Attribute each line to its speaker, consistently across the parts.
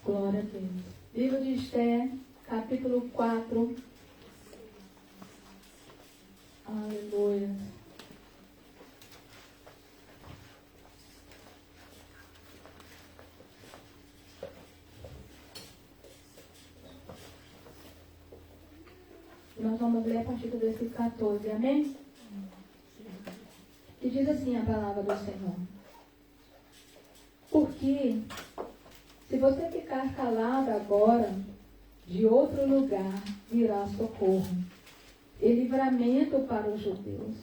Speaker 1: Glória a Deus. Livro de Esther, capítulo 4. Aleluia. Nós vamos ler a partir do versículo 14, amém? Que diz assim a palavra do Senhor. Porque, se você ficar calado agora, de outro lugar virá socorro e livramento para os judeus.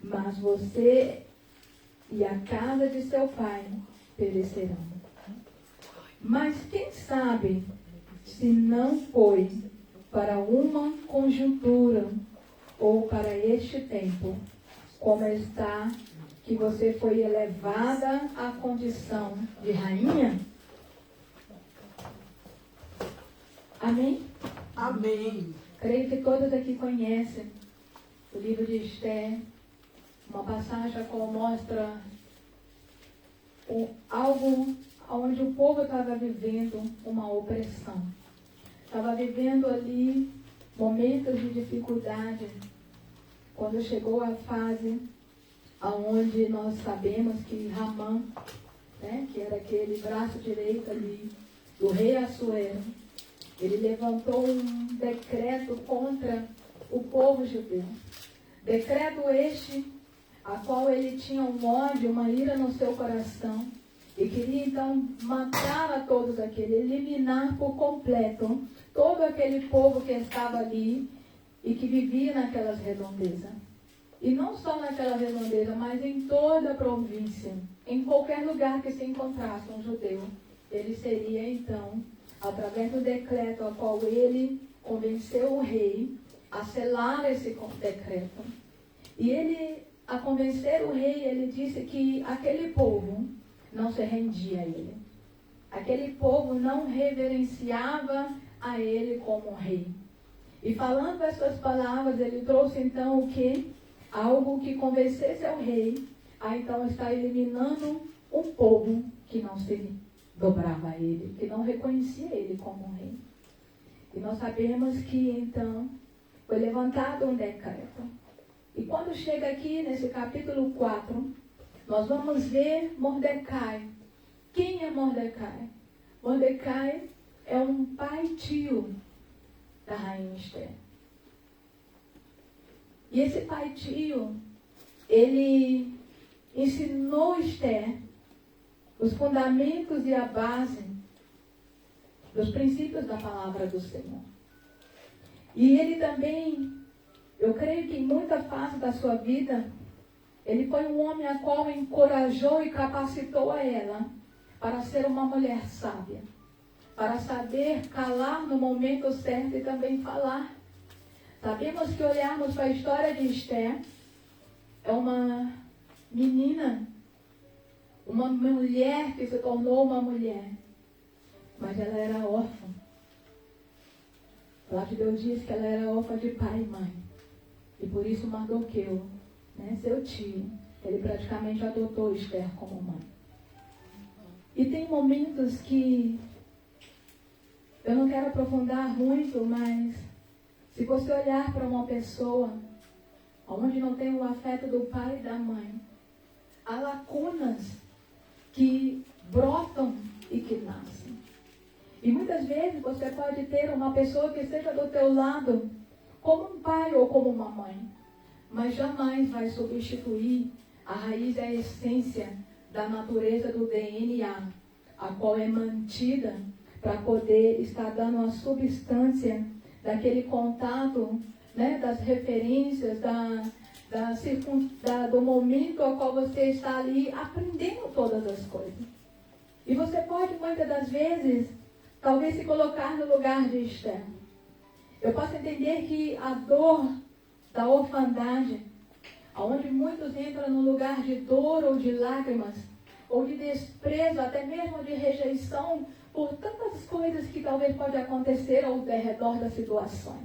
Speaker 1: Mas você e a casa de seu pai perecerão. Mas quem sabe se não foi para uma conjuntura ou para este tempo, como está que você foi elevada à condição de rainha? Amém?
Speaker 2: Amém.
Speaker 1: Creio que todos aqui conhecem o livro de Esther, uma passagem a qual mostra algo onde o povo estava vivendo uma opressão. Estava vivendo ali momentos de dificuldade, quando chegou a fase onde nós sabemos que Ramã, que era aquele braço direito ali do rei Assuero, ele levantou um decreto contra o povo judeu. Decreto este, a qual ele tinha um ódio, uma ira no seu coração, e queria então matar a todos aqueles, eliminar por completo todo aquele povo que estava ali e que vivia naquelas redondezas. E não só naquela redondeza, mas em toda a província, em qualquer lugar que se encontrasse um judeu, ele seria então, através do decreto a qual ele convenceu o rei a selar esse decreto. E ele, a convencer o rei, ele disse que aquele povo não se rendia a ele. Aquele povo não reverenciava a ele como rei. E falando essas palavras, ele trouxe então o que? Algo que convencesse ao rei a então estar eliminando um povo que não se dobrava a ele, que não reconhecia ele como rei. E nós sabemos que então foi levantado um decreto. E quando chega aqui nesse capítulo 4, nós vamos ver Mordecai. Quem é Mordecai? Mordecai é um pai-tio da rainha Esther. E esse pai-tio, ele ensinou Esther os fundamentos e a base dos princípios da palavra do Senhor. E ele também, eu creio que em muita fase da sua vida, ele foi um homem a qual encorajou e capacitou a ela para ser uma mulher sábia, para saber calar no momento certo e também falar. Sabemos que olharmos para a história de Esther, é uma menina, uma mulher que se tornou uma mulher, mas ela era órfã. A palavra de Deus diz que ela era órfã de pai e mãe. E por isso Mardoqueu, seu tio, ele praticamente adotou Esther como mãe. E tem momentos que eu não quero aprofundar muito, mas se você olhar para uma pessoa onde não tem o afeto do pai e da mãe, há lacunas que brotam e que nascem. E muitas vezes você pode ter uma pessoa que esteja do teu lado como um pai ou como uma mãe, mas jamais vai substituir a raiz e a essência da natureza do DNA, a qual é mantida para poder estar dando a substância daquele contato, das referências, do momento ao qual você está ali aprendendo todas as coisas. E você pode, muitas das vezes, talvez se colocar no lugar de Esther. Eu posso entender que a dor da orfandade, onde muitos entram no lugar de dor ou de lágrimas, ou de desprezo, até mesmo de rejeição, por tantas coisas que talvez pode acontecer ao redor da situação.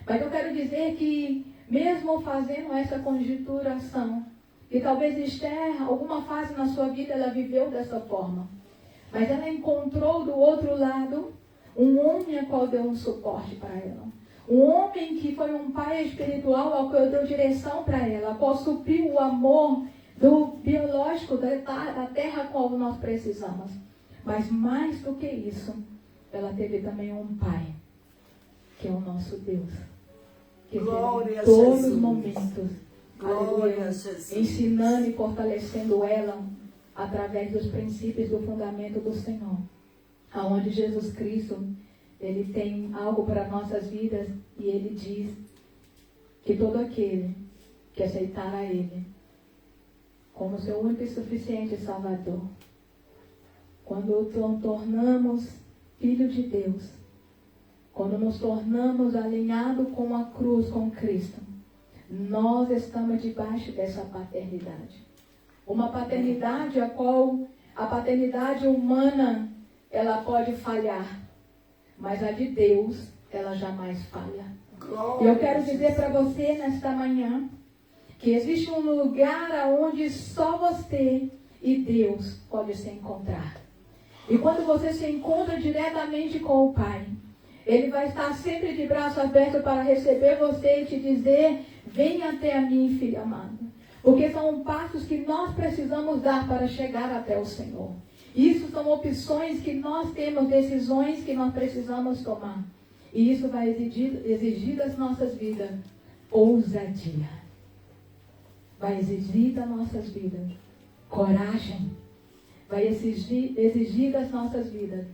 Speaker 1: Mas eu quero dizer que, mesmo fazendo essa conjecturação, que talvez Esther, alguma fase na sua vida, ela viveu dessa forma. Mas ela encontrou do outro lado um homem a qual deu um suporte para ela. Um homem que foi um pai espiritual ao qual deu direção para ela, ao qual supriu o amor do biológico da terra a qual nós precisamos. Mas mais do que isso, ela teve também um pai, que é o nosso Deus. Que em todos os momentos, aleluia, ensinando e fortalecendo ela através dos princípios do fundamento do Senhor. Aonde Jesus Cristo, Ele tem algo para nossas vidas e Ele diz que todo aquele que aceitar a Ele como seu único e suficiente Salvador, quando nos tornamos filhos de Deus, quando nos tornamos alinhados com a cruz, com Cristo, nós estamos debaixo dessa paternidade. Uma paternidade a qual a paternidade humana ela pode falhar, mas a de Deus ela jamais falha. E eu quero dizer para você nesta manhã que existe um lugar onde só você e Deus podem se encontrar. E quando você se encontra diretamente com o Pai, Ele vai estar sempre de braço aberto para receber você e te dizer: venha até a mim, filho amado. Porque são passos que nós precisamos dar para chegar até o Senhor. Isso são opções que nós temos, decisões que nós precisamos tomar. E isso vai exigir das nossas vidas ousadia. Vai exigir das nossas vidas coragem. Vai exigir das nossas vidas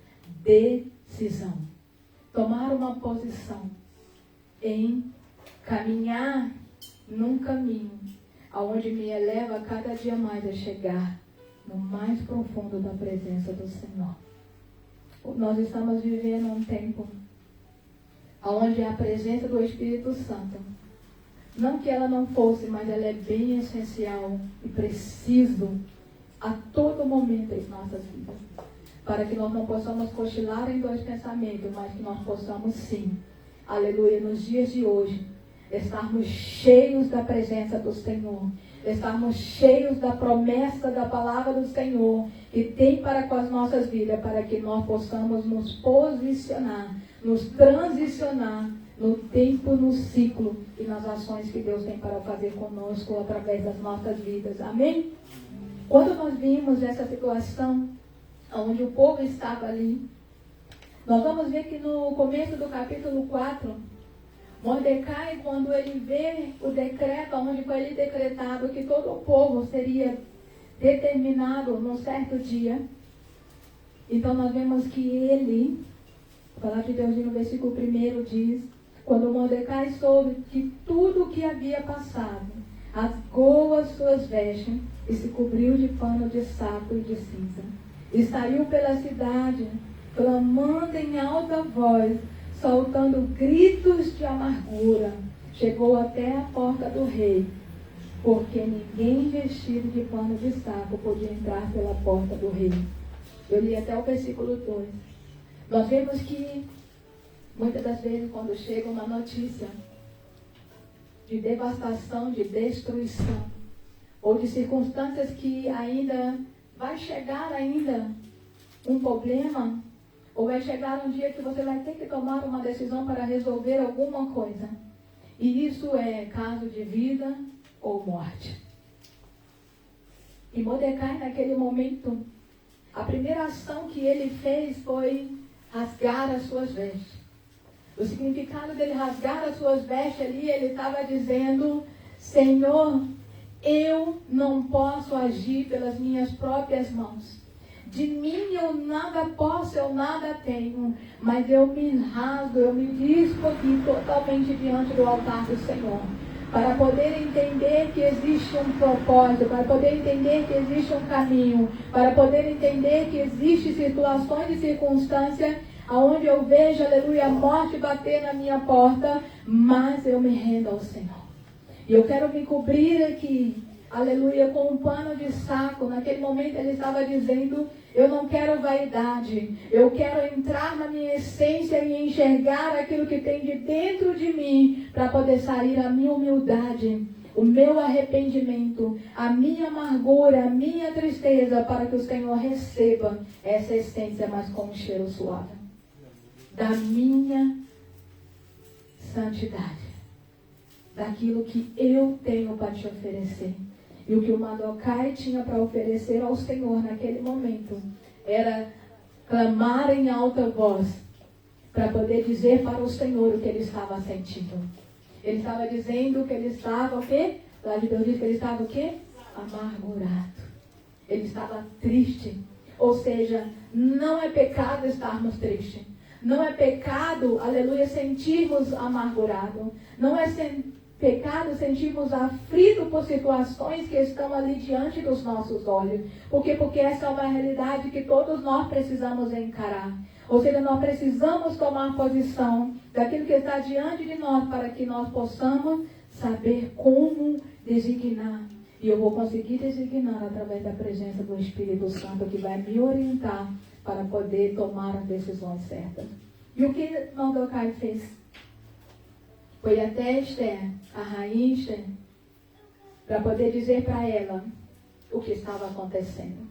Speaker 1: decisão. Tomar uma posição em caminhar num caminho aonde me eleva cada dia mais a chegar no mais profundo da presença do Senhor. Nós estamos vivendo um tempo onde a presença do Espírito Santo, não que ela não fosse, mas ela é bem essencial e preciso a todo momento em nossas vidas, para que nós não possamos cochilar em dois pensamentos, mas que nós possamos sim, aleluia, nos dias de hoje, estarmos cheios da presença do Senhor, estarmos cheios da promessa da palavra do Senhor que tem para com as nossas vidas, para que nós possamos nos posicionar, nos transicionar no tempo, no ciclo e nas ações que Deus tem para fazer conosco através das nossas vidas. Amém? Quando nós vimos essa situação onde o povo estava ali, nós vamos ver que no começo do capítulo 4, Mordecai, quando ele vê o decreto, onde foi ele decretado que todo o povo seria determinado num certo dia, então nós vemos que ele, a palavra de Deus no versículo 1 diz: quando Mordecai soube que tudo o que havia passado, rasgou as suas vestes e se cobriu de pano de saco e de cinza, e saiu pela cidade, clamando em alta voz, soltando gritos de amargura, chegou até a porta do rei, porque ninguém vestido de pano de saco podia entrar pela porta do rei. Eu li até o versículo 2. Nós vemos que muitas das vezes quando chega uma notícia de devastação, de destruição, ou de circunstâncias que ainda vai chegar ainda um problema, ou vai chegar um dia que você vai ter que tomar uma decisão para resolver alguma coisa. E isso é caso de vida ou morte. E Mordecai, naquele momento, a primeira ação que ele fez foi rasgar as suas vestes. O significado dele rasgar as suas vestes ali, ele estava dizendo: Senhor, eu não posso agir pelas minhas próprias mãos. De mim eu nada posso, eu nada tenho, mas eu me rasgo, eu me dispo aqui totalmente diante do altar do Senhor, para poder entender que existe um propósito, para poder entender que existe um caminho, para poder entender que existem situações e circunstâncias onde eu vejo, aleluia, a morte bater na minha porta, mas eu me rendo ao Senhor. E eu quero me cobrir aqui, aleluia, com um pano de saco. Naquele momento ele estava dizendo: eu não quero vaidade, eu quero entrar na minha essência e enxergar aquilo que tem de dentro de mim, para poder sair a minha humildade, o meu arrependimento, a minha amargura, a minha tristeza, para que o Senhor receba essa essência, mas com um cheiro suave, da minha santidade, daquilo que eu tenho para te oferecer. E o que o Mardoquai tinha para oferecer ao Senhor naquele momento era clamar em alta voz para poder dizer para o Senhor o que ele estava sentindo. Ele estava dizendo que ele estava o quê? Lá de Deus diz que ele estava o quê? Amargurado. Ele estava triste. Ou seja, não é pecado estarmos tristes. Não é pecado, aleluia, sentirmos amargurado. Não é pecado sentirmos aflito por situações que estão ali diante dos nossos olhos. Por quê? Porque essa é uma realidade que todos nós precisamos encarar. Ou seja, nós precisamos tomar posição daquilo que está diante de nós para que nós possamos saber como designar. E eu vou conseguir designar através da presença do Espírito Santo que vai me orientar para poder tomar as decisões certas. E o que Mardoquai fez? Foi até Esther, a rainha Esther, para poder dizer para ela o que estava acontecendo.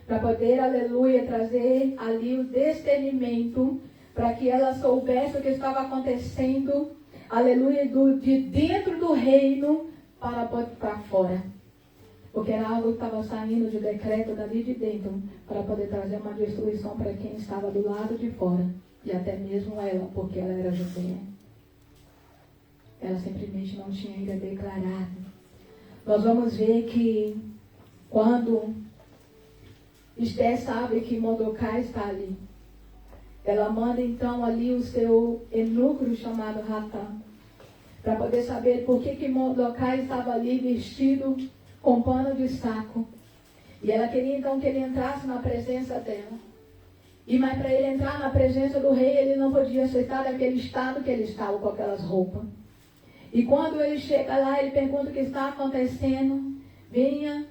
Speaker 1: Para poder, aleluia, trazer ali o discernimento, para que ela soubesse o que estava acontecendo, aleluia, de dentro do reino para fora. Porque era algo que estava saindo de decreto dali de dentro, para poder trazer uma destruição para quem estava do lado de fora. E até mesmo ela, porque ela era judeia. Ela simplesmente não tinha ainda declarado. Nós vamos ver que quando Esther sabe que Mardoquai está ali, ela manda então ali o seu eunuco chamado Hatã, para poder saber por que Mardoquai estava ali vestido com pano de saco. E ela queria então que ele entrasse na presença dela. Mas para ele entrar na presença do rei, ele não podia aceitar daquele estado que ele estava com aquelas roupas. E quando ele chega lá, ele pergunta o que está acontecendo. Venha,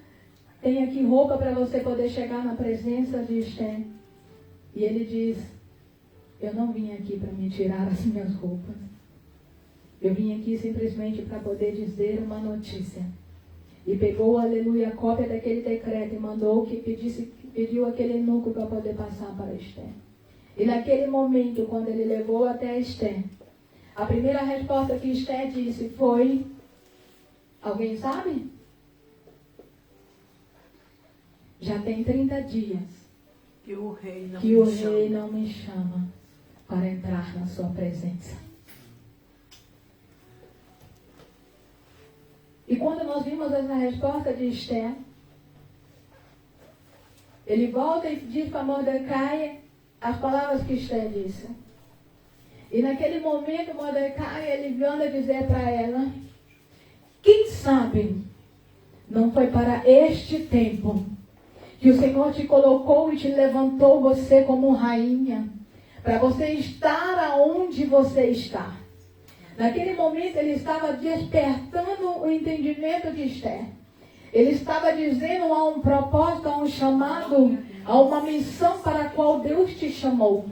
Speaker 1: tem aqui roupa para você poder chegar na presença de Esther. E ele diz, eu não vim aqui para me tirar as minhas roupas. Eu vim aqui simplesmente para poder dizer uma notícia. E pegou, aleluia, a cópia daquele decreto e mandou que pediu aquele eunuco para poder passar para Esther. E naquele momento, quando ele levou até Esther, a primeira resposta que Esther disse foi, alguém sabe? Já tem 30 dias
Speaker 2: que o rei
Speaker 1: não me chama para entrar na sua presença. E quando nós vimos essa resposta de Esther, ele volta e diz para Mardoquai as palavras que Esther disse. E naquele momento, Mardoquai, ele manda dizer para ela, quem sabe não foi para este tempo que o Senhor te colocou e te levantou você como rainha, para você estar aonde você está. Naquele momento ele estava despertando o entendimento de Esther. Ele estava dizendo a um propósito, a um chamado, a uma missão para a qual Deus te chamou.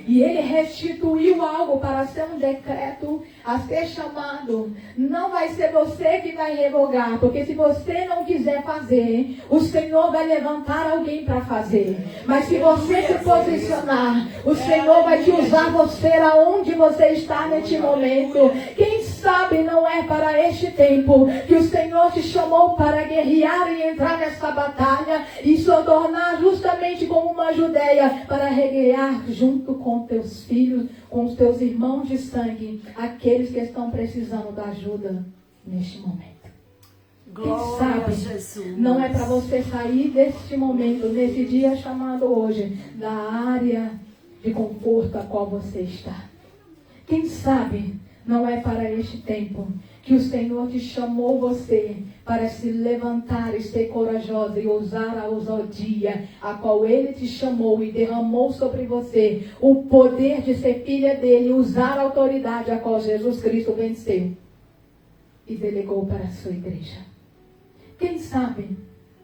Speaker 1: E ele restituiu algo para ser um decreto a ser chamado. Não vai ser você que vai revogar, porque se você não quiser fazer, o Senhor vai levantar alguém para fazer. Mas se você se posicionar, o Senhor vai te usar você aonde você está neste momento. Quem sabe não é para este tempo que o Senhor te chamou para guerrear e entrar nessa batalha e se tornar justamente como uma Judeia para guerrear junto com teus filhos, com os teus irmãos de sangue, aqueles que estão precisando da ajuda neste momento. Quem sabe não é para você sair deste momento, nesse dia chamado hoje, da área de conforto a qual você está. Quem sabe não é para este tempo que o Senhor te chamou você para se levantar e ser corajosa e usar a ousadia a qual Ele te chamou e derramou sobre você o poder de ser filha dEle, usar a autoridade a qual Jesus Cristo venceu e delegou para a sua igreja. Quem sabe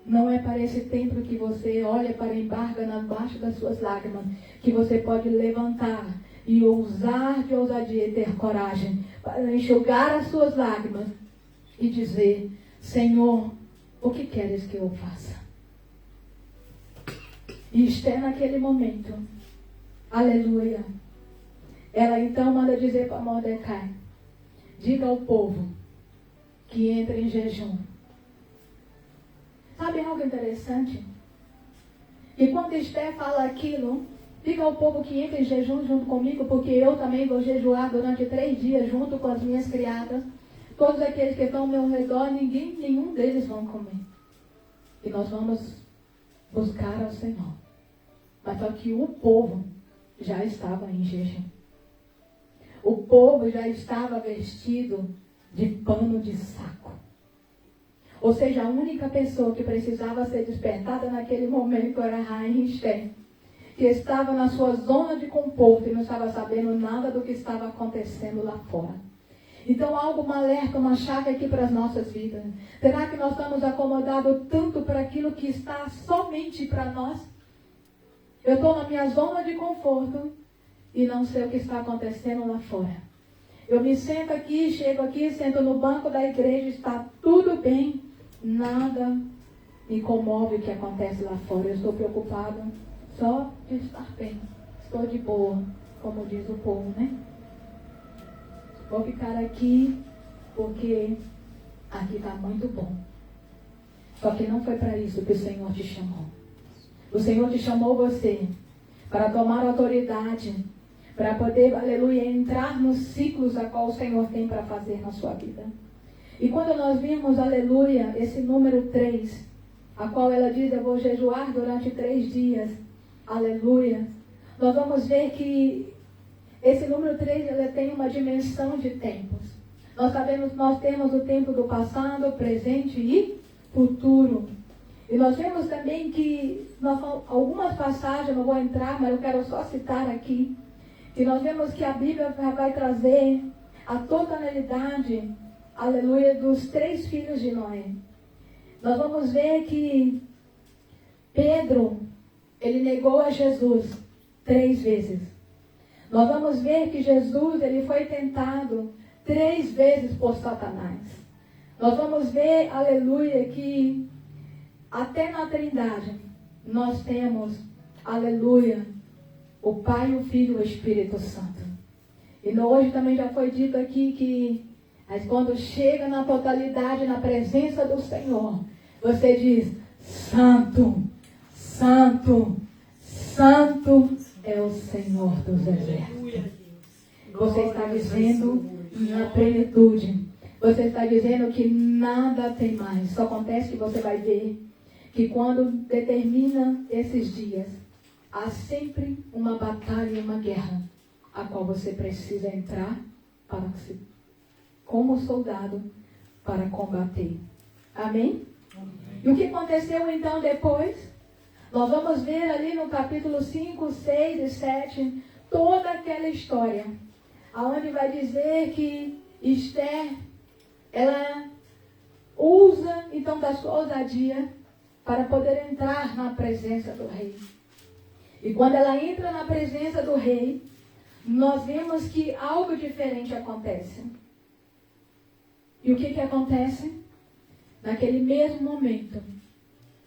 Speaker 1: não é para esse tempo que você olha para embarga nabaixo das suas lágrimas, que você pode levantar e usar de ousadia e ter coragem para enxugar as suas lágrimas e dizer: Senhor, o que queres que eu faça? E Esther, naquele momento, aleluia, ela então manda dizer para Mordecai: diga ao povo que entre em jejum. Sabe algo interessante? E quando Esther fala aquilo, diga ao povo que entre em jejum junto comigo, porque eu também vou jejuar durante 3 dias junto com as minhas criadas. Todos aqueles que estão ao meu redor, nenhum deles vão comer. E nós vamos buscar ao Senhor. Mas só que o povo já estava em jejum. O povo já estava vestido de pano de saco. Ou seja, a única pessoa que precisava ser despertada naquele momento era a rainha Esther, que estava na sua zona de conforto e não estava sabendo nada do que estava acontecendo lá fora. Então, algo, uma alerta, uma chave aqui para as nossas vidas. Será que nós estamos acomodados tanto para aquilo que está somente para nós? Eu estou na minha zona de conforto e não sei o que está acontecendo lá fora. Eu me sento aqui, chego aqui, sento no banco da igreja, está tudo bem, nada me comove o que acontece lá fora. Eu estou preocupado só de estar bem. Estou de boa, como diz o povo, né? Vou ficar aqui porque aqui está muito bom. Só que não foi para isso que o Senhor te chamou. O Senhor te chamou você para tomar autoridade, para poder, aleluia, entrar nos ciclos a qual o Senhor tem para fazer na sua vida. E quando nós vimos, aleluia, esse número 3, a qual ela diz: eu vou jejuar durante 3 dias, aleluia, nós vamos ver que esse número 3, ele tem uma dimensão de tempos. Nós temos o tempo do passado, presente e futuro. E nós vemos também que, algumas passagens, eu não vou entrar, mas eu quero só citar aqui, que nós vemos que a Bíblia vai trazer a totalidade, aleluia, dos 3 filhos de Noé. Nós vamos ver que Pedro, ele negou a Jesus 3 vezes. Nós vamos ver que Jesus, ele foi tentado 3 vezes por Satanás. Nós vamos ver, aleluia, que até na Trindade nós temos, aleluia, o Pai, o Filho e o Espírito Santo. E hoje também já foi dito aqui que quando chega na totalidade, na presença do Senhor, você diz: Santo, Santo, Santo é o Senhor dos Exércitos. Você está dizendo na plenitude. Você está dizendo que nada tem mais. Só acontece que você vai ver que quando determina esses dias, há sempre uma batalha e uma guerra, a qual você precisa entrar como soldado para combater. Amém? E o que aconteceu então depois? Nós vamos ver ali no capítulo 5, 6 e 7, toda aquela história, aonde vai dizer que Esther, ela usa então da sua ousadia para poder entrar na presença do rei. E quando ela entra na presença do rei, nós vemos que algo diferente acontece. E o que acontece? Naquele mesmo momento,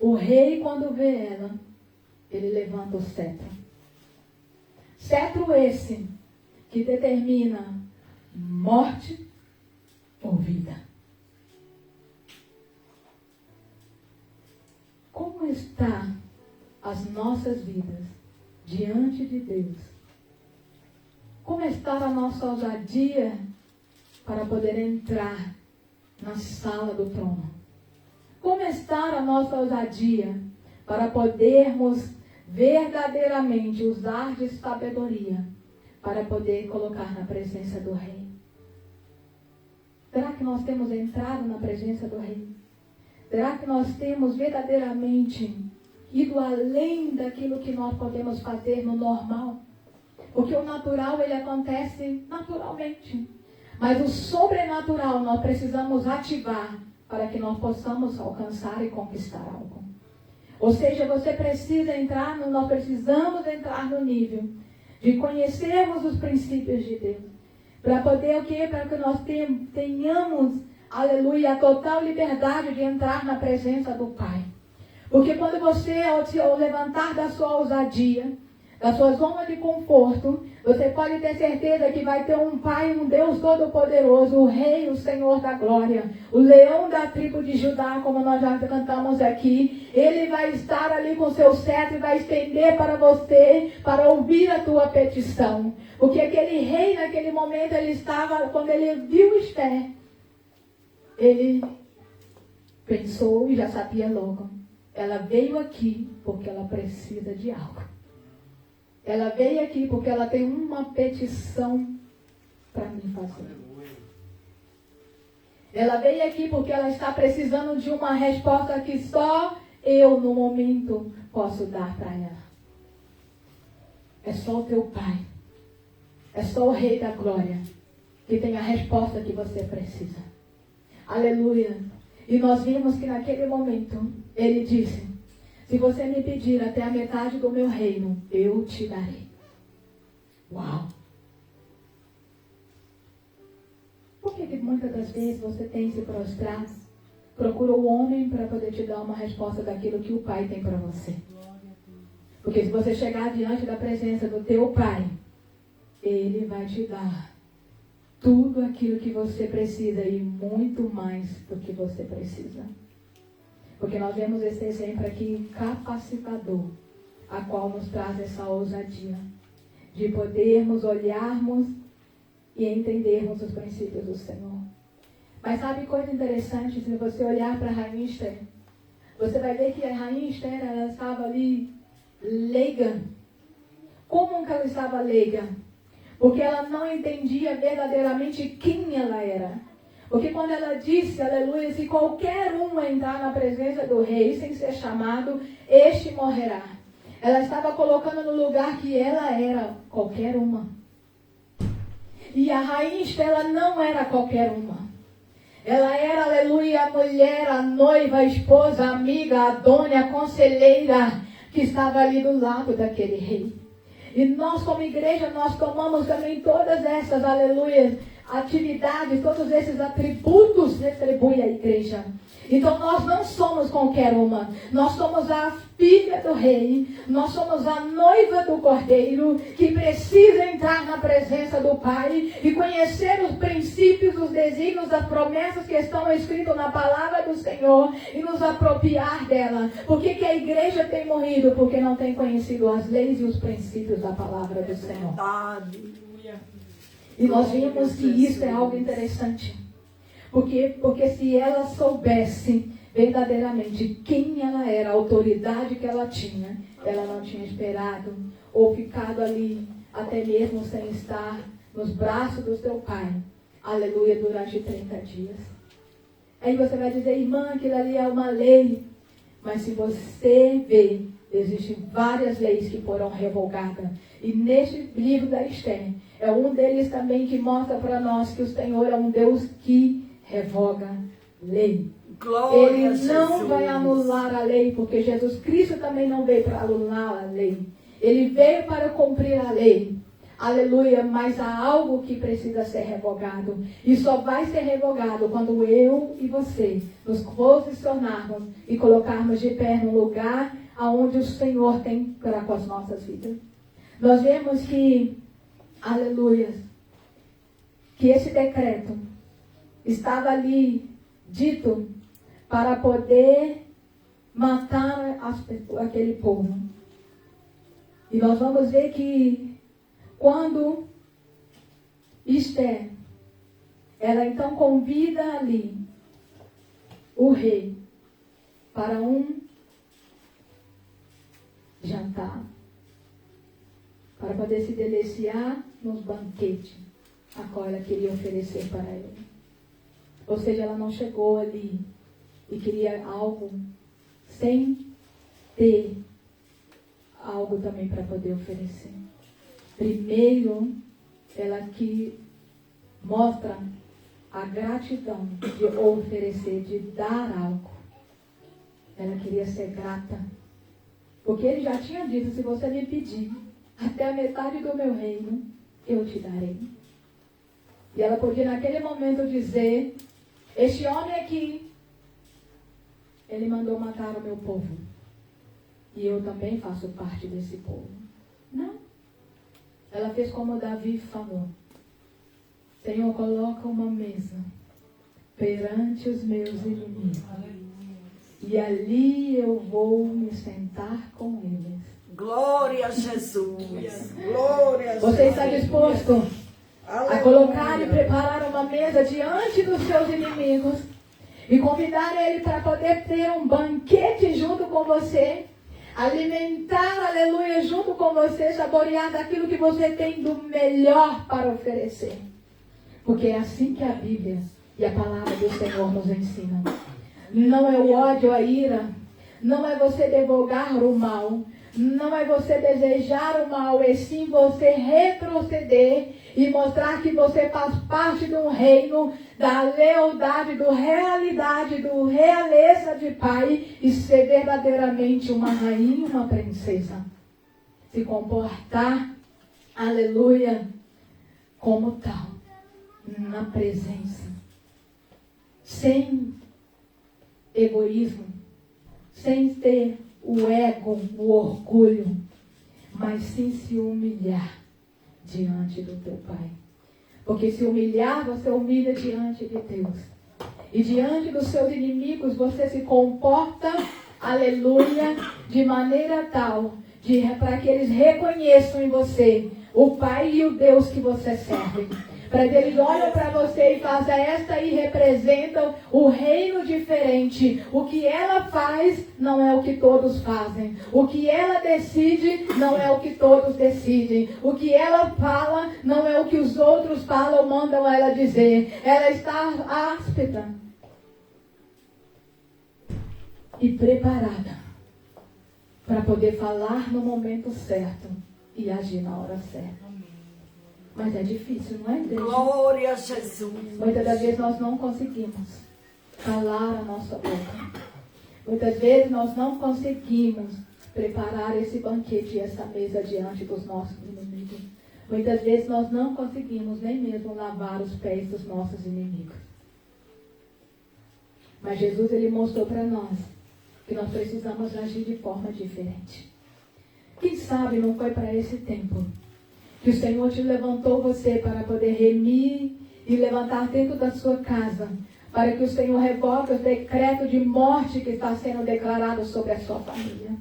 Speaker 1: o rei, quando vê ela, ele levanta o cetro. Cetro esse que determina morte ou vida. Como está as nossas vidas diante de Deus? Como está a nossa ousadia para poder entrar na sala do trono? Como está a nossa ousadia para podermos verdadeiramente usar de sabedoria para poder colocar na presença do rei? Será que nós temos entrado na presença do rei? Será que nós temos verdadeiramente ido além daquilo que nós podemos fazer no normal? Porque o natural, ele acontece naturalmente. Mas o sobrenatural nós precisamos ativar para que nós possamos alcançar e conquistar algo. Ou seja, você precisa nós precisamos entrar no nível de conhecermos os princípios de Deus. Para poder o quê? Para que nós tenhamos, aleluia, a total liberdade de entrar na presença do Pai. Porque quando você, ao levantar da sua ousadia, da sua zona de conforto, você pode ter certeza que vai ter um Pai, um Deus Todo-Poderoso, o Rei, o Senhor da Glória, o leão da tribo de Judá, como nós já cantamos aqui. Ele vai estar ali com seu cetro e vai estender para você, para ouvir a tua petição. Porque aquele rei, naquele momento, ele estava, quando ele viu Esther, ele pensou e já sabia logo. Ela veio aqui porque ela precisa de algo. Ela veio aqui porque ela tem uma petição para me fazer. Ela veio aqui porque ela está precisando de uma resposta que só eu, no momento, posso dar para ela. É só o teu Pai. É só o Rei da Glória que tem a resposta que você precisa. Aleluia. E nós vimos que naquele momento, ele disse: se você me pedir até a metade do meu reino, eu te darei. Uau! Por que muitas das vezes você tem se prostrado, procura o homem para poder te dar uma resposta daquilo que o Pai tem para você? Porque se você chegar diante da presença do teu Pai, Ele vai te dar tudo aquilo que você precisa e muito mais do que você precisa. Porque nós vemos esse exemplo aqui capacitador, a qual nos traz essa ousadia de podermos olharmos e entendermos os princípios do Senhor. Mas sabe coisa interessante? Se você olhar para a rainha Esther, você vai ver que a rainha Esther, ela estava ali leiga. Como que ela estava leiga? Porque ela não entendia verdadeiramente quem ela era. Porque quando ela disse, aleluia, se qualquer um entrar na presença do rei sem ser chamado, este morrerá. Ela estava colocando no lugar que ela era qualquer uma. E a rainha Esther, ela não era qualquer uma. Ela era, aleluia, a mulher, a noiva, a esposa, a amiga, a dona, a conselheira, que estava ali do lado daquele rei. E nós, como igreja, nós tomamos também todas essas, aleluia, atividades, todos esses atributos retribui a igreja. Então nós não somos qualquer uma. Nós somos a filha do rei. Nós somos a noiva do cordeiro que precisa entrar na presença do Pai e conhecer os princípios, os desígnios, as promessas que estão escritas na palavra do Senhor e nos apropriar dela. Por que a igreja tem morrido? Porque não tem conhecido as leis e os princípios da palavra do Senhor. E nós vimos que isso é algo interessante. Porque se ela soubesse verdadeiramente quem ela era, a autoridade que ela tinha, ela não tinha esperado ou ficado ali, até mesmo sem estar nos braços do seu pai, aleluia, durante 30 dias. Aí você vai dizer, irmã, aquilo ali é uma lei. Mas se você vê, existem várias leis que foram revogadas. E neste livro da Esther, é um deles também que mostra para nós que o Senhor é um Deus que revoga lei.
Speaker 2: Glória
Speaker 1: Ele não vai anular a lei, porque Jesus Cristo também não veio para anular a lei. Ele veio para cumprir a lei. Aleluia, mas há algo que precisa ser revogado. E só vai ser revogado quando eu e você nos posicionarmos e colocarmos de pé no lugar aonde o Senhor tem para com as nossas vidas. Nós vemos que, aleluia, que esse decreto estava ali dito para poder matar aquele povo. E nós vamos ver que quando Esther, ela então convida ali o rei para um jantar, para poder se deliciar nos banquetes a qual ela queria oferecer para ele. Ou seja, ela não chegou ali e queria algo sem ter algo também para poder oferecer. Primeiro, ela que mostra a gratidão de oferecer, de dar algo. Ela queria ser grata. Porque ele já tinha dito, se você me pedir até a metade do meu reino, eu te darei. E ela podia naquele momento dizer, Este homem aqui, ele mandou matar o meu povo. E eu também faço parte desse povo. Não. Ela fez como Davi falou. Senhor, coloca uma mesa perante os meus inimigos. E ali eu vou me sentar com eles.
Speaker 2: Glória a Jesus. Glória a Jesus.
Speaker 1: Você está disposto a colocar e preparar uma mesa diante dos seus inimigos e convidar ele para poder ter um banquete junto com você, alimentar, aleluia, junto com você, saborear daquilo que você tem do melhor para oferecer? Porque é assim que a Bíblia e a palavra do Senhor nos ensina. Não é o ódio, a ira, não é você divulgar o mal, não é você desejar o mal, é sim você retroceder e mostrar que você faz parte de um reino da lealdade, do realidade, do realeza de pai e ser verdadeiramente uma rainha, uma princesa. Se comportar, aleluia, como tal, na presença, sem egoísmo, sem ter o ego, o orgulho, mas sim se humilhar diante do teu Pai. Porque se humilhar, você humilha diante de Deus. E diante dos seus inimigos, você se comporta, aleluia, de maneira tal, para que eles reconheçam em você o Pai e o Deus que você serve. Para que eles olham para você e façam, esta aí representa o reino diferente. O que ela faz não é o que todos fazem. O que ela decide não é o que todos decidem. O que ela fala não é o que os outros falam ou mandam ela dizer. Ela está áspera e preparada para poder falar no momento certo e agir na hora certa. Mas é difícil, não é, igreja?
Speaker 2: Glória a Jesus.
Speaker 1: Muitas das vezes nós não conseguimos calar a nossa boca. Muitas vezes nós não conseguimos preparar esse banquete e essa mesa diante dos nossos inimigos. Muitas vezes nós não conseguimos nem mesmo lavar os pés dos nossos inimigos. Mas Jesus, ele mostrou para nós que nós precisamos agir de forma diferente. Quem sabe não foi para esse tempo que o Senhor te levantou você para poder remir e levantar dentro da sua casa, para que o Senhor revogue o decreto de morte que está sendo declarado sobre a sua família.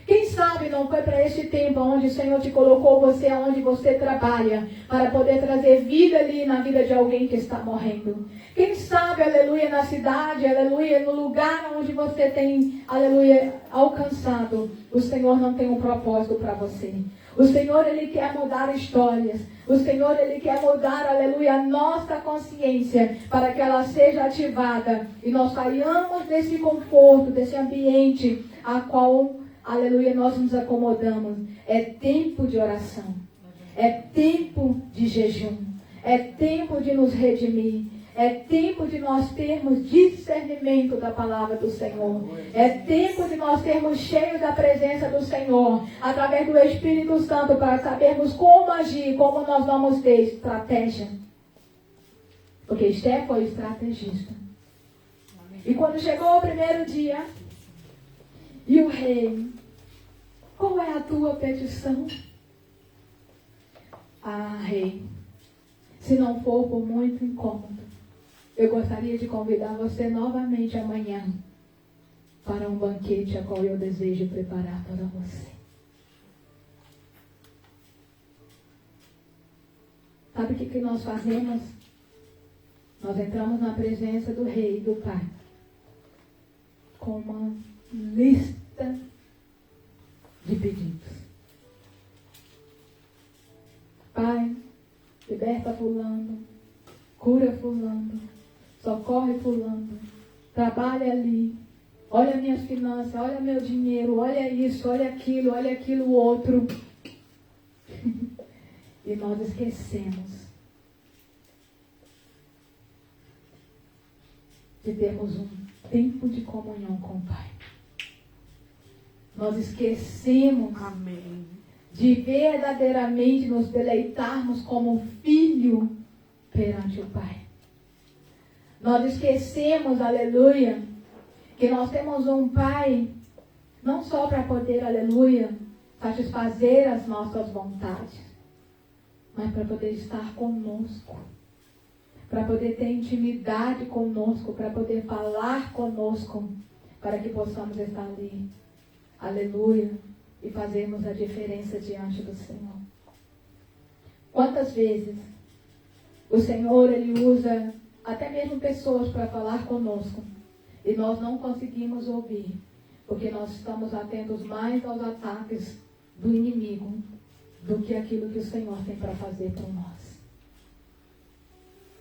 Speaker 1: Quem sabe não foi para este tempo onde o Senhor te colocou você, onde você trabalha, para poder trazer vida ali na vida de alguém que está morrendo. Quem sabe, aleluia, na cidade, aleluia, no lugar onde você tem, aleluia, alcançado, o Senhor não tem um propósito para você. O Senhor, ele quer mudar histórias. O Senhor, ele quer mudar, aleluia, a nossa consciência para que ela seja ativada e nós saiamos desse conforto, desse ambiente a qual, aleluia, nós nos acomodamos. É tempo de oração. É tempo de jejum. É tempo de nos redimir. É tempo de nós termos discernimento da palavra do Senhor. É tempo de nós termos cheios da presença do Senhor, através do Espírito Santo, para sabermos como agir, como nós vamos ter estratégia. Porque Esther foi estrategista. E quando chegou o primeiro dia, e o rei, qual é a tua petição? Ah, rei, se não for por muito incômodo, eu gostaria de convidar você novamente amanhã para um banquete a qual eu desejo preparar para você. Sabe o que nós fazemos? Nós entramos na presença do rei e do pai com uma lista de pedidos. Pai, liberta fulano, cura fulano, socorre fulano, trabalha ali, olha minhas finanças, olha meu dinheiro, olha isso, olha aquilo outro. E nós esquecemos de termos um tempo de comunhão com o Pai. Nós esquecemos, amém, de verdadeiramente nos deleitarmos como filho perante o Pai. Nós esquecemos, aleluia, que nós temos um Pai, não só para poder, aleluia, satisfazer as nossas vontades, mas para poder estar conosco, para poder ter intimidade conosco, para poder falar conosco, para que possamos estar ali, aleluia, e fazermos a diferença diante do Senhor. Quantas vezes o Senhor, Ele usa até mesmo pessoas para falar conosco, e nós não conseguimos ouvir, porque nós estamos atentos mais aos ataques do inimigo do que aquilo que o Senhor tem para fazer por nós.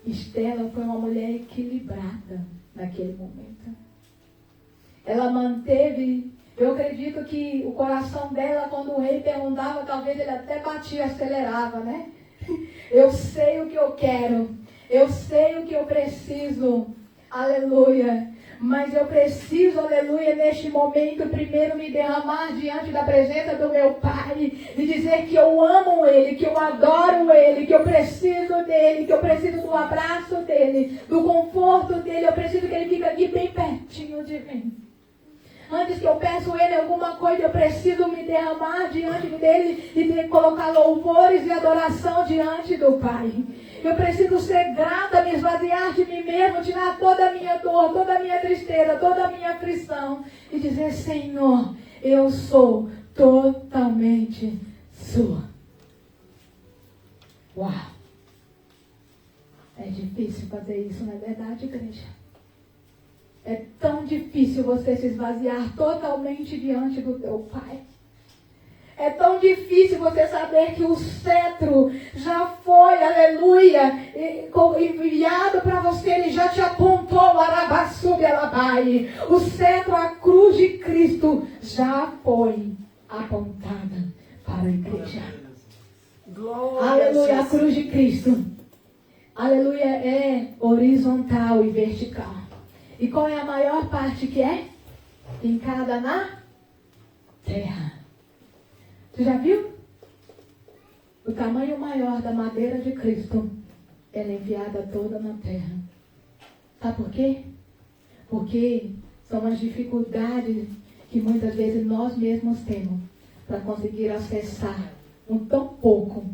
Speaker 1: Estela foi uma mulher equilibrada naquele momento. Ela manteve, eu acredito que o coração dela, quando o rei perguntava, talvez ele até batia, acelerava, né? Eu sei o que eu quero, eu sei o que eu preciso, aleluia. Mas eu preciso, aleluia, neste momento, primeiro me derramar diante da presença do meu Pai e dizer que eu amo Ele, que eu adoro Ele, que eu preciso dEle, que eu preciso do abraço dEle, do conforto dEle, eu preciso que Ele fique aqui bem pertinho de mim. Antes que eu peço Ele alguma coisa, eu preciso me derramar diante dEle e colocar louvores e adoração diante do Pai. Eu preciso ser grata, me esvaziar de mim mesmo, tirar toda a minha dor, toda a minha tristeza, toda a minha aflição e dizer: Senhor, eu sou totalmente sua. Uau! É difícil fazer isso, não é verdade, igreja? É tão difícil você se esvaziar totalmente diante do teu Pai. É tão difícil você saber que o cetro já foi, aleluia, enviado para você, ele já te apontou, arabassube alabai. O cetro, a cruz de Cristo, já foi apontada para a igreja. Glória, aleluia, a cruz de Cristo, aleluia, é horizontal e vertical. E qual é a maior parte que é? Fincada na terra. Você já viu? O tamanho maior da madeira de Cristo, ela é enviada toda na terra. Sabe por quê? Porque são as dificuldades que muitas vezes nós mesmos temos para conseguir acessar um tão pouco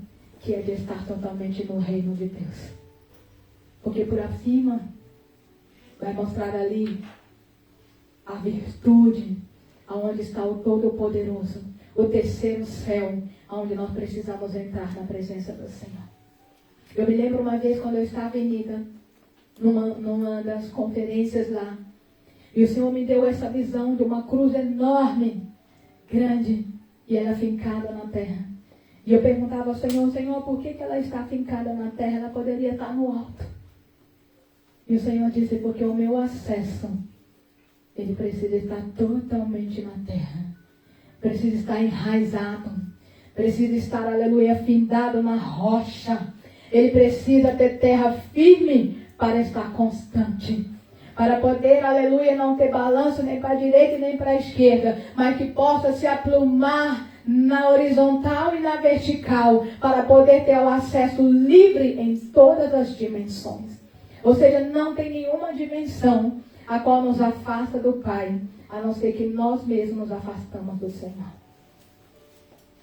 Speaker 1: que é de estar totalmente no reino de Deus. Porque por acima vai mostrar ali a virtude, aonde está o Todo-Poderoso. O terceiro céu, onde nós precisamos entrar na presença do Senhor. Eu me lembro uma vez quando eu estava em Nida, numa das conferências lá, e o Senhor me deu essa visão de uma cruz enorme, grande, e ela fincada na terra. E eu perguntava ao Senhor: Senhor, por que ela está fincada na terra? Ela poderia estar no alto. E o Senhor disse: porque o meu acesso, ele precisa estar totalmente na terra. Precisa estar enraizado, precisa estar, aleluia, findado na rocha. Ele precisa ter terra firme para estar constante. Para poder, aleluia, não ter balanço nem para a direita nem para a esquerda, mas que possa se aplumar na horizontal e na vertical, para poder ter o acesso livre em todas as dimensões. Ou seja, não tem nenhuma dimensão a qual nos afasta do Pai, a não ser que nós mesmos nos afastamos do Senhor.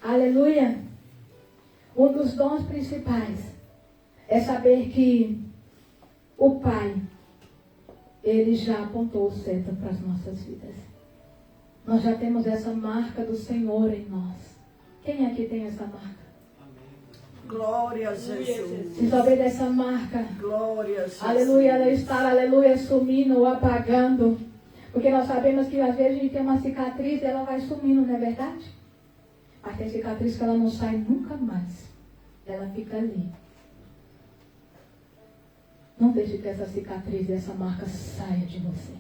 Speaker 1: Aleluia! Um dos dons principais é saber que o Pai, Ele já apontou o cetro para as nossas vidas. Nós já temos essa marca do Senhor em nós. Quem aqui tem essa marca?
Speaker 2: Glória a Jesus.
Speaker 1: Se souber dessa marca,
Speaker 2: glória a Jesus.
Speaker 1: Aleluia, ela está, aleluia, sumindo ou apagando. Porque nós sabemos que às vezes a gente tem uma cicatriz e ela vai sumindo, não é verdade? Mas tem cicatriz que ela não sai nunca mais. Ela fica ali. Não deixe que essa cicatriz e essa marca saia de você.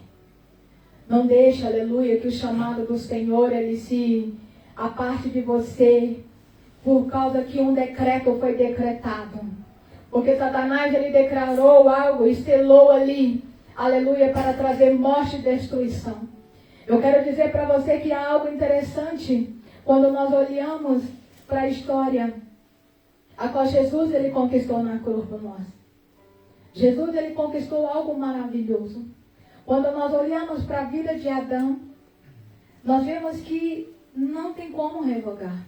Speaker 1: Não deixe, aleluia, que o chamado do Senhor, ele se aparte de você por causa que um decreto foi decretado. Porque Satanás, ele declarou algo, estelou ali, aleluia, para trazer morte e destruição. Eu quero dizer para você que há algo interessante quando nós olhamos para a história a qual Jesus, ele conquistou na cruz por nós. Jesus, ele conquistou algo maravilhoso. Quando nós olhamos para a vida de Adão, nós vemos que não tem como revogar.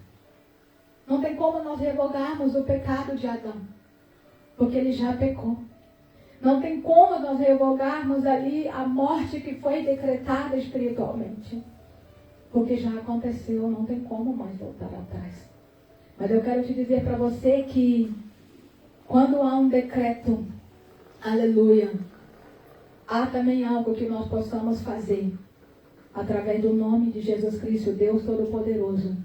Speaker 1: Não tem como nós revogarmos o pecado de Adão, porque ele já pecou. Não tem como nós revogarmos ali a morte que foi decretada espiritualmente, porque já aconteceu, não tem como mais voltar atrás. Mas eu quero te dizer para você que quando há um decreto, aleluia, há também algo que nós possamos fazer através do nome de Jesus Cristo, Deus Todo-Poderoso.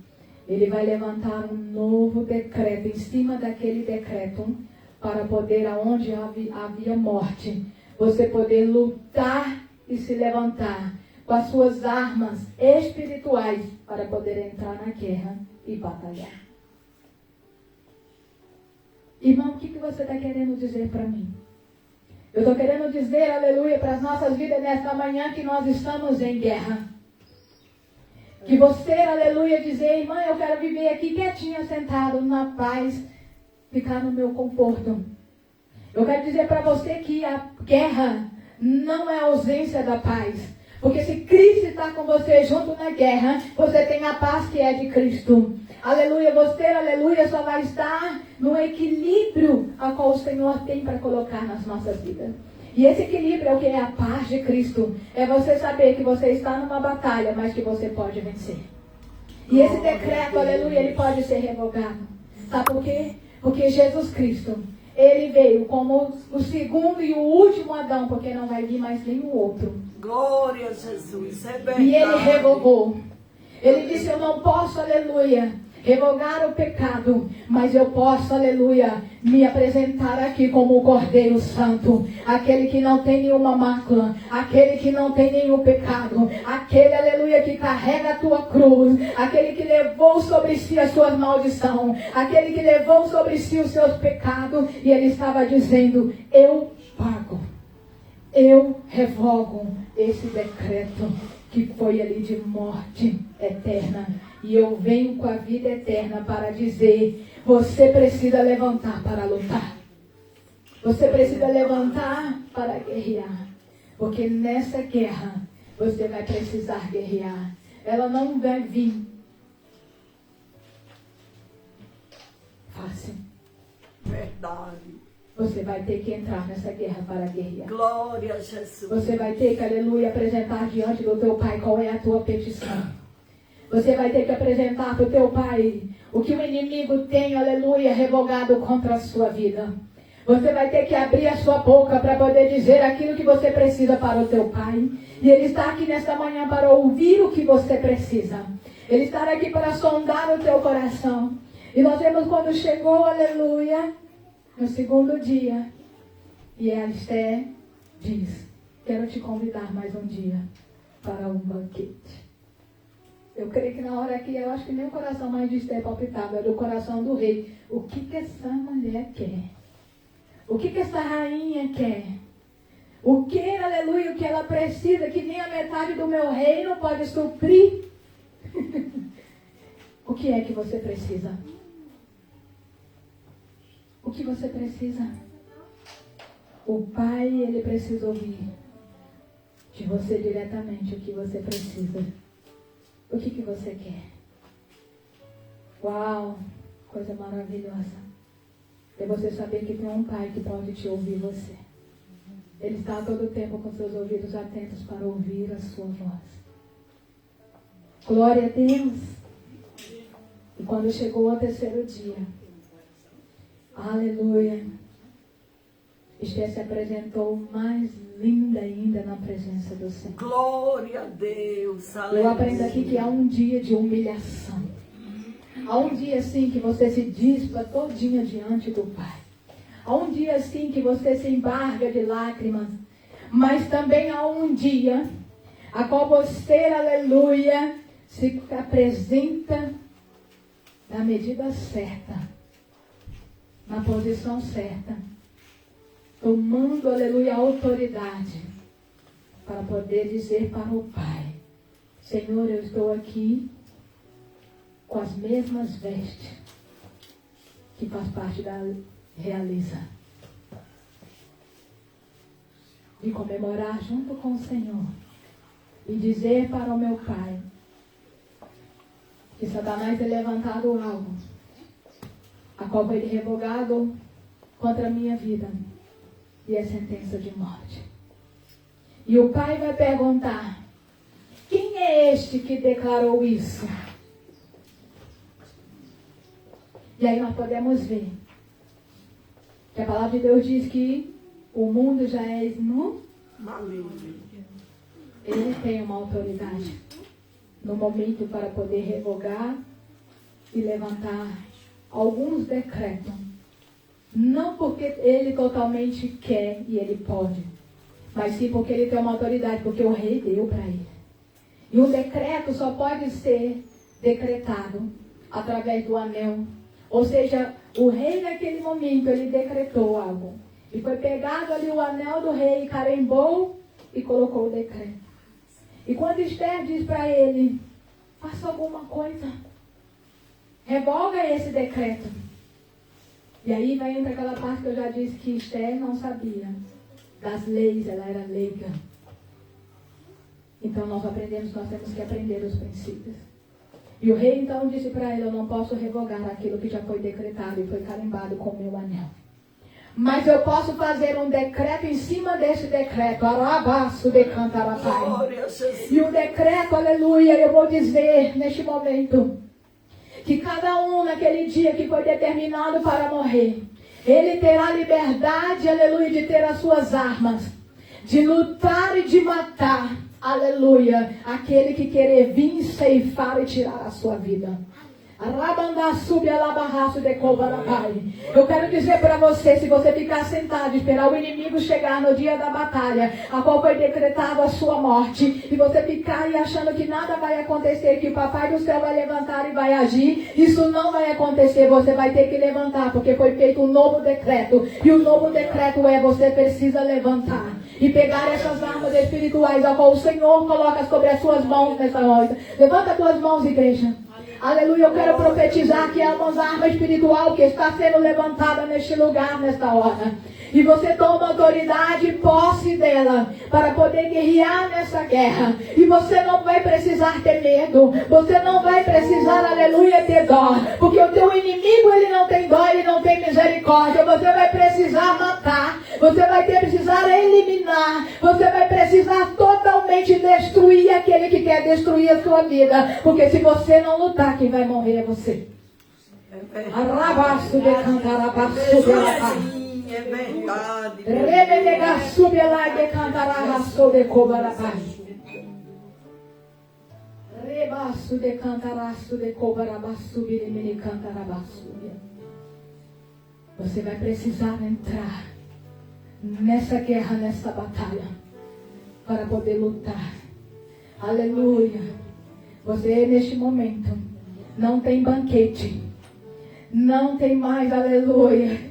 Speaker 1: Ele vai levantar um novo decreto em cima daquele decreto para poder, aonde havia morte, você poder lutar e se levantar com as suas armas espirituais para poder entrar na guerra e batalhar. Irmão, o que você está querendo dizer para mim? Eu estou querendo dizer, aleluia, para as nossas vidas nesta manhã que nós estamos em guerra. Que você, aleluia, dizer, irmã, eu quero viver aqui quietinha, sentado na paz, ficar no meu conforto. Eu quero dizer para você que a guerra não é a ausência da paz. Porque se Cristo está com você junto na guerra, você tem a paz que é de Cristo. Aleluia, você, aleluia, só vai estar no equilíbrio a qual o Senhor tem para colocar nas nossas vidas. E esse equilíbrio é o que é a paz de Cristo. É você saber que você está numa batalha, mas que você pode vencer. E esse decreto, aleluia, ele pode ser revogado. Sabe por quê? Porque Jesus Cristo, ele veio como o segundo e o último Adão, porque não vai vir mais nenhum outro.
Speaker 2: Glória a Jesus, é verdade.
Speaker 1: E ele revogou. Ele disse, eu não posso, aleluia, revogar o pecado, mas eu posso, aleluia, me apresentar aqui como o Cordeiro Santo, aquele que não tem nenhuma mácula, aquele que não tem nenhum pecado, aquele, aleluia, que carrega a tua cruz, aquele que levou sobre si a sua maldição, aquele que levou sobre si os seus pecados, e ele estava dizendo, eu pago, eu revogo esse decreto que foi ali de morte eterna. E eu venho com a vida eterna para dizer, você precisa levantar para lutar. Você precisa levantar para guerrear. Porque nessa guerra, você vai precisar guerrear. Ela não vai vir fácil.
Speaker 2: Verdade.
Speaker 1: Você vai ter que entrar nessa guerra para guerrear.
Speaker 2: Glória a Jesus.
Speaker 1: Você vai ter que, aleluia, apresentar diante do teu Pai qual é a tua petição. Você vai ter que apresentar para o teu Pai o que o inimigo tem, aleluia, revogado contra a sua vida. Você vai ter que abrir a sua boca para poder dizer aquilo que você precisa para o teu Pai. E Ele está aqui nesta manhã para ouvir o que você precisa. Ele está aqui para sondar o teu coração. E nós vemos quando chegou, aleluia, no segundo dia. E a Esther diz, quero te convidar mais um dia para um banquete. Eu creio que na hora que eu acho que nem o coração mais de Esther palpitava, era o coração do rei. O que essa mulher quer? O que essa rainha quer? O que, aleluia, o que ela precisa, que nem a metade do meu reino pode suprir? O que é que você precisa? O que você precisa? O Pai, Ele precisa ouvir de você diretamente o que você precisa. O que você quer? Uau, coisa maravilhosa. É você saber que tem um Pai que pode te ouvir você. Ele está a todo tempo com seus ouvidos atentos para ouvir a sua voz. Glória a Deus. E quando chegou o terceiro dia, aleluia, Esther se apresentou mais linda ainda na presença do Senhor.
Speaker 2: Glória a Deus. Aleluia.
Speaker 1: Eu aprendo aqui que há um dia de humilhação. Há um dia assim que você se dispa todinha diante do Pai. Há um dia assim que você se embarga de lágrimas. Mas também há um dia a qual você, aleluia, se apresenta na medida certa, na posição certa, tomando, aleluia, a autoridade para poder dizer para o Pai, Senhor, eu estou aqui com as mesmas vestes que faz parte da realeza. e comemorar junto com o Senhor e dizer para o meu Pai que Satanás tem levantado algo a qual foi revogado contra a minha vida e é sentença de morte. E o Pai vai perguntar: quem é este que declarou isso? E aí nós podemos ver que a palavra de Deus diz que o mundo já é maligno. Ele tem uma autoridade no momento para poder revogar e levantar alguns decretos. Não porque ele totalmente quer e ele pode, mas sim porque ele tem uma autoridade, porque o rei deu para ele. E um decreto só pode ser decretado através do anel. Ou seja, o rei naquele momento, ele decretou algo. E foi pegado ali o anel do rei, carimbou e colocou o decreto. E quando Esther diz para ele: faça alguma coisa, revoga esse decreto. E aí vai entrar aquela parte que eu já disse que Esther não sabia das leis, ela era leiga. Então nós aprendemos, nós temos que aprender os princípios. E o rei então disse para ele: eu não posso revogar aquilo que já foi decretado e foi carimbado com o meu anel. Mas eu posso fazer um decreto em cima desse decreto. Arabaço de cantarapai. E o decreto, aleluia, eu vou dizer neste momento que cada um naquele dia que foi determinado para morrer, ele terá liberdade, aleluia, de ter as suas armas, de lutar e de matar, aleluia, aquele que querer vir ceifar e tirar a sua vida. Eu quero dizer para você, se você ficar sentado e esperar o inimigo chegar no dia da batalha, a qual foi decretado a sua morte, e você ficar aí achando que nada vai acontecer, que o Papai do Céu vai levantar e vai agir, isso não vai acontecer. Você vai ter que levantar, porque foi feito um novo decreto, e o novo decreto é: você precisa levantar e pegar essas armas espirituais a qual o Senhor coloca sobre as suas mãos nessa noite. Levanta as tuas mãos, igreja. Aleluia, eu quero profetizar que é uma arma espiritual que está sendo levantada neste lugar, nesta hora. E você toma autoridade e posse dela para poder guerrear nessa guerra. E você não vai precisar ter medo. Você não vai precisar, aleluia, ter dó. Porque o teu inimigo, ele não tem dó, ele não tem misericórdia. Você vai precisar matar. Você vai precisar eliminar. Você vai precisar totalmente destruir aquele que quer destruir a sua vida. Porque se você não lutar, quem vai morrer é você. Arrabaço de cantar, abaço de lavar.
Speaker 2: É verdade.
Speaker 1: Rebenega sube lá e cantará sobre cobarabá. Rebaço de cantará sobre cobarabá, subir e me cantará subir. Você vai precisar entrar nessa guerra, nessa batalha, para poder lutar. Aleluia. Você neste momento não tem banquete. Não tem mais, aleluia.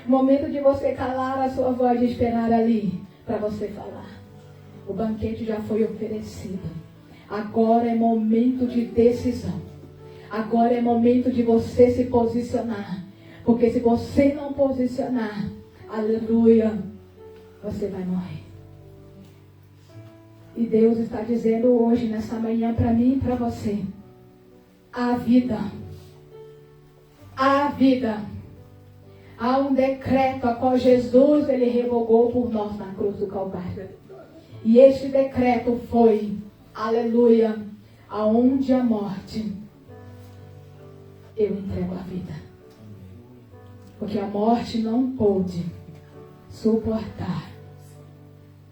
Speaker 1: Momento de você calar a sua voz e esperar ali para você falar. O banquete já foi oferecido. Agora é momento de decisão. Agora é momento de você se posicionar. Porque se você não posicionar, aleluia, você vai morrer. E Deus está dizendo hoje, nessa manhã, para mim e para você: a vida. A vida. Há um decreto a qual Jesus, ele revogou por nós na cruz do Calvário. E este decreto foi, aleluia, aonde a morte, eu entrego a vida. Porque a morte não pôde suportar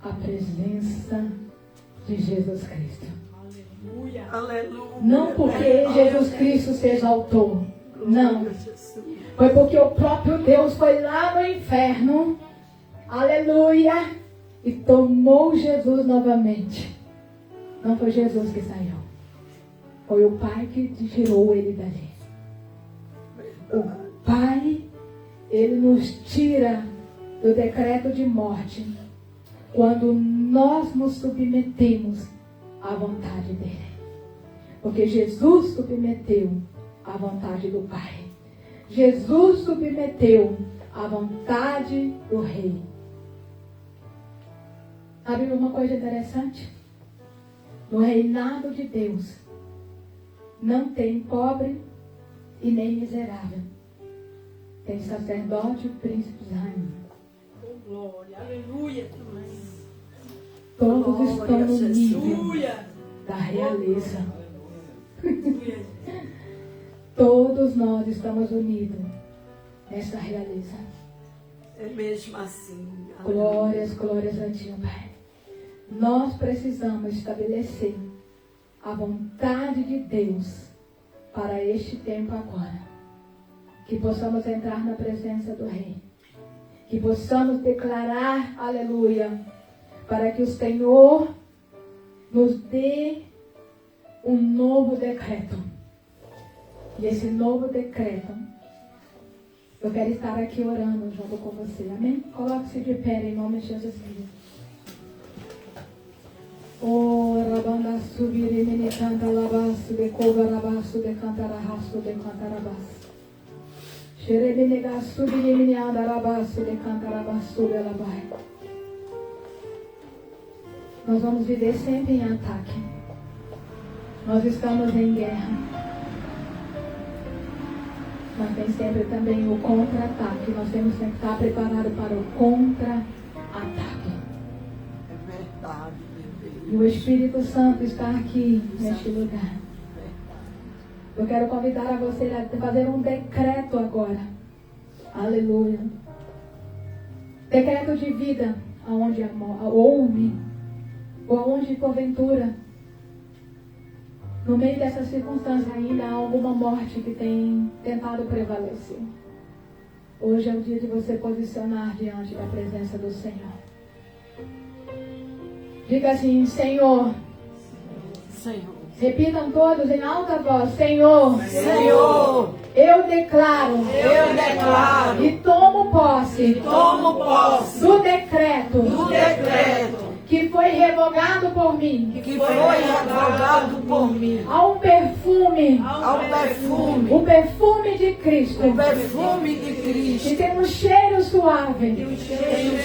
Speaker 1: a presença de Jesus Cristo.
Speaker 2: Aleluia. Aleluia.
Speaker 1: Não porque Jesus Cristo se exaltou. Não. Foi porque o próprio Deus foi lá no inferno, aleluia, e tomou Jesus novamente. Não foi Jesus que saiu. Foi o Pai que tirou ele dali. O Pai, ele nos tira do decreto de morte quando nós nos submetemos à vontade dele. Porque Jesus submeteu à vontade do Pai. Jesus submeteu à vontade do Rei. Sabe uma coisa interessante? No reinado de Deus, não tem pobre e nem miserável. Tem sacerdote, príncipes e rainha.
Speaker 2: Glória, aleluia também.
Speaker 1: Todos estão no
Speaker 2: Jesus.
Speaker 1: nível da realeza. Todos nós estamos unidos nessa realeza.
Speaker 2: É mesmo assim.
Speaker 1: Glórias, glórias a Ti, Pai. Nós precisamos estabelecer a vontade de Deus para este tempo agora. Que possamos entrar na presença do Rei. Que possamos declarar, aleluia, para que o Senhor nos dê um novo decreto. E esse novo decreto, eu quero estar aqui orando junto com você, amém? Coloque-se de pé em nome de Jesus Cristo. Rabanda subire mene canta labasso de cova rabasso de cantarahasso de cantarabasso. Xerebene subire mene anda rabasso de cantarabasso de labai. Nós vamos viver sempre em ataque. Nós estamos em guerra. Mas tem sempre também o contra-ataque. Nós temos que estar preparados para o contra-ataque.
Speaker 2: É verdade, meu Deus.
Speaker 1: E o Espírito Santo está aqui neste lugar. Eu quero convidar a você a fazer um decreto agora. Aleluia. Decreto de vida aonde houve, ou aonde porventura, no meio dessa circunstância ainda há alguma morte que tem tentado prevalecer. Hoje é o dia de você posicionar diante da presença do Senhor. Diga assim: Senhor.
Speaker 2: Senhor.
Speaker 1: Repitam todos em alta voz: Senhor.
Speaker 2: Senhor.
Speaker 1: Eu declaro.
Speaker 2: Eu declaro.
Speaker 1: E tomo posse.
Speaker 2: Tomo posse.
Speaker 1: Do decreto.
Speaker 2: Do decreto.
Speaker 1: Que foi revogado por mim.
Speaker 2: Que foi revogado por mim.
Speaker 1: Há um perfume.
Speaker 2: Ao perfume.
Speaker 1: O perfume de Cristo.
Speaker 2: O perfume de Cristo.
Speaker 1: Que tem um cheiro suave.
Speaker 2: Tem um cheiro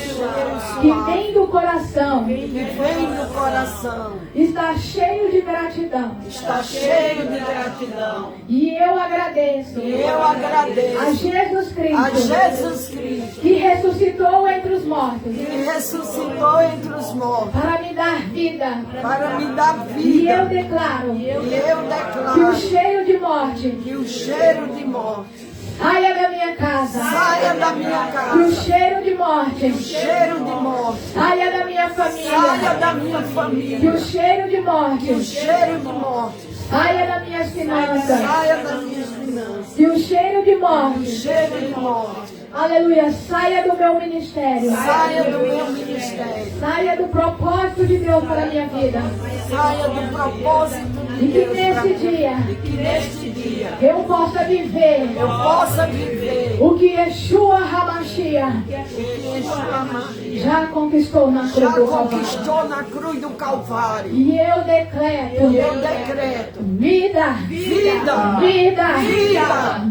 Speaker 1: Que
Speaker 2: suave.
Speaker 1: vem do coração.
Speaker 2: Que vem do coração.
Speaker 1: Está cheio de gratidão.
Speaker 2: Está cheio de gratidão.
Speaker 1: E eu agradeço.
Speaker 2: E eu agradeço
Speaker 1: A Jesus Cristo.
Speaker 2: a Jesus Cristo,
Speaker 1: Que ressuscitou entre os mortos.
Speaker 2: que ressuscitou entre os mortos,
Speaker 1: Para me dar vida.
Speaker 2: para me dar
Speaker 1: E eu
Speaker 2: vida.
Speaker 1: declaro.
Speaker 2: E eu
Speaker 1: Que o
Speaker 2: declaro
Speaker 1: cheiro de morte
Speaker 2: que o cheiro de morte
Speaker 1: saia da minha casa.
Speaker 2: saia da minha
Speaker 1: Que o
Speaker 2: casa.
Speaker 1: cheiro de morte
Speaker 2: O cheiro de morte
Speaker 1: saia da minha
Speaker 2: saia
Speaker 1: família.
Speaker 2: da minha
Speaker 1: Que o
Speaker 2: família.
Speaker 1: cheiro de
Speaker 2: Que o
Speaker 1: morte
Speaker 2: cheiro de morte
Speaker 1: saia das minhas finanças.
Speaker 2: saia das minhas finanças.
Speaker 1: Que o cheiro de
Speaker 2: Que o
Speaker 1: morte,
Speaker 2: cheiro de morte
Speaker 1: aleluia, saia do meu ministério.
Speaker 2: saia do meu ministério.
Speaker 1: Saia do propósito de Deus para a minha vida.
Speaker 2: Saia do propósito de
Speaker 1: E que
Speaker 2: Deus para
Speaker 1: nesse
Speaker 2: mim.
Speaker 1: dia
Speaker 2: E que neste dia
Speaker 1: eu possa viver
Speaker 2: eu possa viver
Speaker 1: o que Yeshua HaMashiach
Speaker 2: o que Yeshua
Speaker 1: já conquistou na cruz
Speaker 2: já
Speaker 1: do Calvário.
Speaker 2: conquistou na cruz do Calvário.
Speaker 1: E eu decreto
Speaker 2: E eu decreto
Speaker 1: vida,
Speaker 2: vida,
Speaker 1: vida,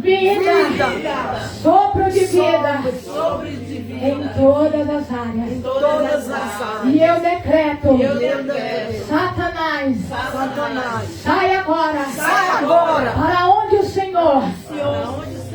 Speaker 2: vida,
Speaker 1: vida, sopro de vida
Speaker 2: sobre de vida
Speaker 1: em todas as áreas.
Speaker 2: em todas as áreas.
Speaker 1: E eu decreto,
Speaker 2: E eu decreto
Speaker 1: Satanás,
Speaker 2: Satanás,
Speaker 1: sai agora,
Speaker 2: sai agora
Speaker 1: para onde o Senhor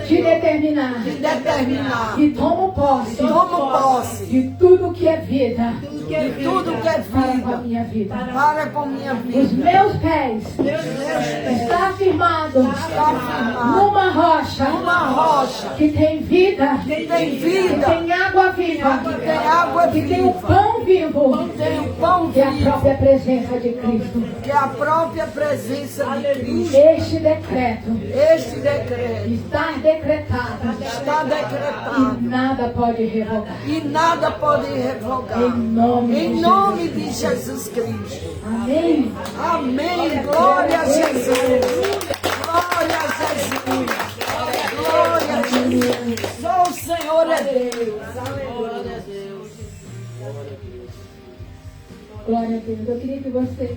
Speaker 1: te determinar.
Speaker 2: de determinar.
Speaker 1: E tomo posse
Speaker 2: Tomo posse
Speaker 1: de tudo que é vida
Speaker 2: de tudo que é
Speaker 1: para com a
Speaker 2: vida
Speaker 1: minha vida.
Speaker 2: para com minha
Speaker 1: Os
Speaker 2: vida.
Speaker 1: meus pés
Speaker 2: Meus pés
Speaker 1: está firmado
Speaker 2: está firmado
Speaker 1: numa rocha
Speaker 2: numa rocha
Speaker 1: que tem vida,
Speaker 2: que tem
Speaker 1: que
Speaker 2: vida,
Speaker 1: tem água viva,
Speaker 2: que tem água
Speaker 1: que tem o
Speaker 2: viva,
Speaker 1: pão vivo,
Speaker 2: tem o pão
Speaker 1: que é a
Speaker 2: vivo,
Speaker 1: própria presença de Cristo.
Speaker 2: que é a própria presença de Cristo.
Speaker 1: Este decreto
Speaker 2: Este decreto
Speaker 1: está decretado
Speaker 2: está
Speaker 1: e
Speaker 2: decretado
Speaker 1: nada pode revogar.
Speaker 2: e nada pode revogar.
Speaker 1: Em
Speaker 2: Em nome de Jesus Cristo.
Speaker 1: Amém.
Speaker 2: Amém. Glória a Jesus. Glória a Jesus. Glória a Jesus. Só o Senhor é Deus. Aleluia.
Speaker 1: Glória a Deus. Eu queria que você